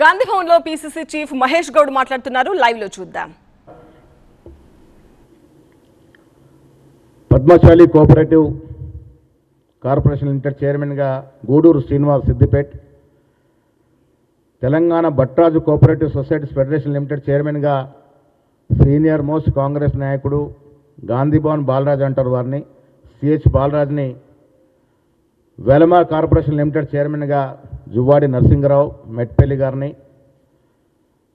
గాంధీ భవన్ లో PCC chief Mahesh Goud మాట్లాడుతున్నారు. Live లో చూద్దాం. Padmashali cooperative corporation limited chairman గా Gudur Srinivas Siddipet, Telangana Bhatraju cooperative societies federation limited chairman గా సీనియర్ మోస్ట్ కాంగ్రెస్ నాయకుడు గాంధీ భవన్ బాలరాజ్ అంటారు వారిని, సిహెచ్ బాలరాజ్ని, వెలమా కార్పొరేషన్ లిమిటెడ్ చైర్మన్గా జువ్వాడి నరసింగరావు మెట్పల్లి గారిని,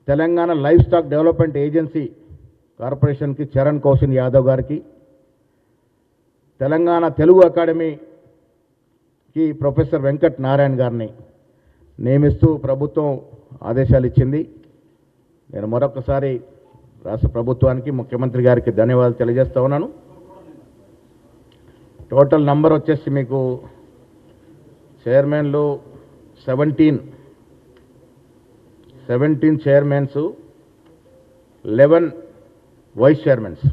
Telangana life stock development agency కార్పొరేషన్కి చరణ్ కౌశిన్ యాదవ్ గారికి, తెలంగాణ తెలుగు అకాడమీకి ప్రొఫెసర్ వెంకట్ నారాయణ గారిని నియమిస్తూ ప్రభుత్వం ఆదేశాలు ఇచ్చింది. నేను మరొకసారి రాష్ట్ర ప్రభుత్వానికి ముఖ్యమంత్రి గారికి ధన్యవాదాలు తెలియజేస్తా ఉన్నాను. టోటల్ నంబర్ వచ్చేసి మీకు చైర్మన్లు 17 చైర్మన్స్, 11 వైస్ చైర్మన్స్.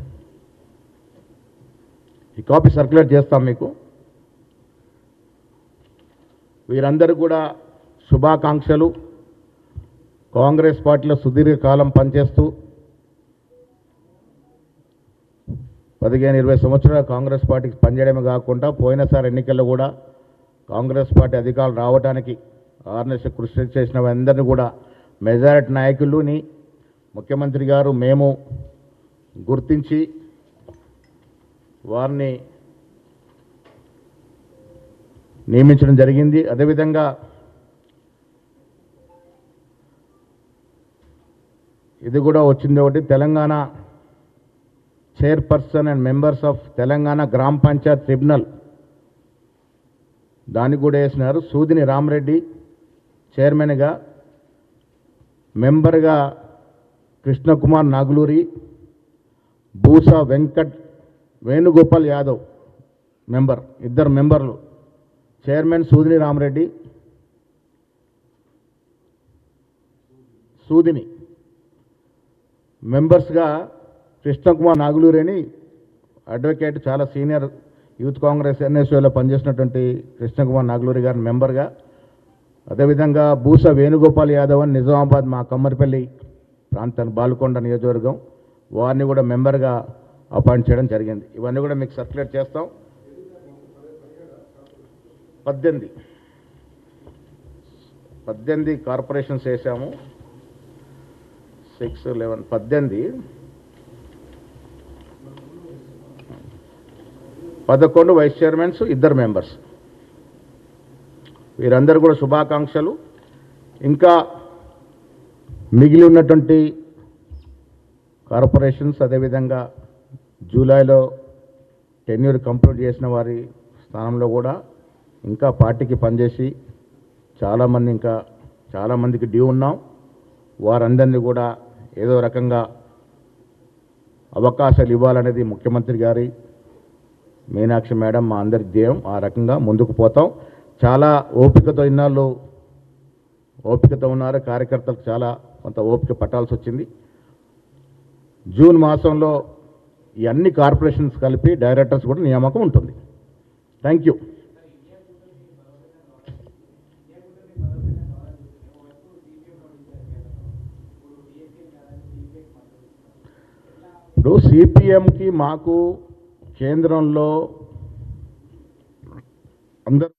ఈ కాపీ సర్క్యులేట్ చేస్తాం మీకు. వీరందరూ కూడా శుభాకాంక్షలు. కాంగ్రెస్ పార్టీలో సుదీర్ఘకాలం పనిచేస్తూ 15-20 సంవత్సరాలు కాంగ్రెస్ పార్టీకి పనిచేయడమే కాకుండా పోయినసారి ఎన్నికల్లో కూడా కాంగ్రెస్ పార్టీ అధికారులు రావడానికి ఆర్ఎస్ఎస్ కృషి చేసిన అందరినీ కూడా మెజారిటీ నాయకులని ముఖ్యమంత్రి గారు మేము గుర్తించి వారిని నియమించడం జరిగింది. అదేవిధంగా ఇది కూడా వచ్చింది ఒకటి, Telangana chairperson and members of Telangana గ్రామ పంచాయత్ ట్రిబ్యునల్, దానికి కూడా వేసినారు. సూదిని రామరెడ్డి చైర్మన్గా, మెంబర్గా కృష్ణకుమార్ నాగులూరి, బూసా వెంకట్ వేణుగోపాల్ యాదవ్ మెంబర్, ఇద్దరు మెంబర్లు. చైర్మన్ సూదిని రామరెడ్డి, సూదిని, మెంబర్స్గా కృష్ణకుమార్ నాగులూరి అని అడ్వకేట్, చాలా సీనియర్ యూత్ కాంగ్రెస్ ఎన్ఎస్యూలో పనిచేసినటువంటి కృష్ణకుమార్ నాగులూరి గారిని మెంబర్గా, అదేవిధంగా బూస వేణుగోపాల్ యాదవ్ అని నిజామాబాద్ మా కమ్మరిపల్లి ప్రాంతాన్ని బాలుకొండ నియోజకవర్గం, వారిని కూడా మెంబర్గా అపాయింట్ చేయడం జరిగింది. ఇవన్నీ కూడా మీకు సర్క్యులేట్ చేస్తాం. 18 కార్పొరేషన్స్ వేసాము. 6, 11, 11 వైస్ చైర్మన్స్, 2 మెంబర్స్. వీరందరూ కూడా శుభాకాంక్షలు. ఇంకా మిగిలి ఉన్నటువంటి కార్పొరేషన్స్, అదేవిధంగా జూలైలో టెన్యూర్ కంప్లీట్ చేసిన వారి స్థానంలో కూడా ఇంకా పార్టీకి పనిచేసి చాలామందికి డ్యూ ఉన్నాం. వారందరినీ కూడా ఏదో రకంగా అవకాశాలు ఇవ్వాలనేది ముఖ్యమంత్రి గారి, మీనాక్షి మేడం, మా అందరి ధ్యేయం. ఆ రకంగా ముందుకు పోతాం. చాలా ఓపికతో ఇన్నాళ్ళు ఓపికతో ఉన్నారు కార్యకర్తలకు, చాలా కొంత ఓపిక పట్టాల్సి వచ్చింది. జూన్ మాసంలో ఈ అన్ని కార్పొరేషన్స్ కలిపి డైరెక్టర్స్ కూడా నియామకం ఉంటుంది. Thank you. ఇప్పుడు సిపిఎంకి మాకు కేంద్రంలో అందరూ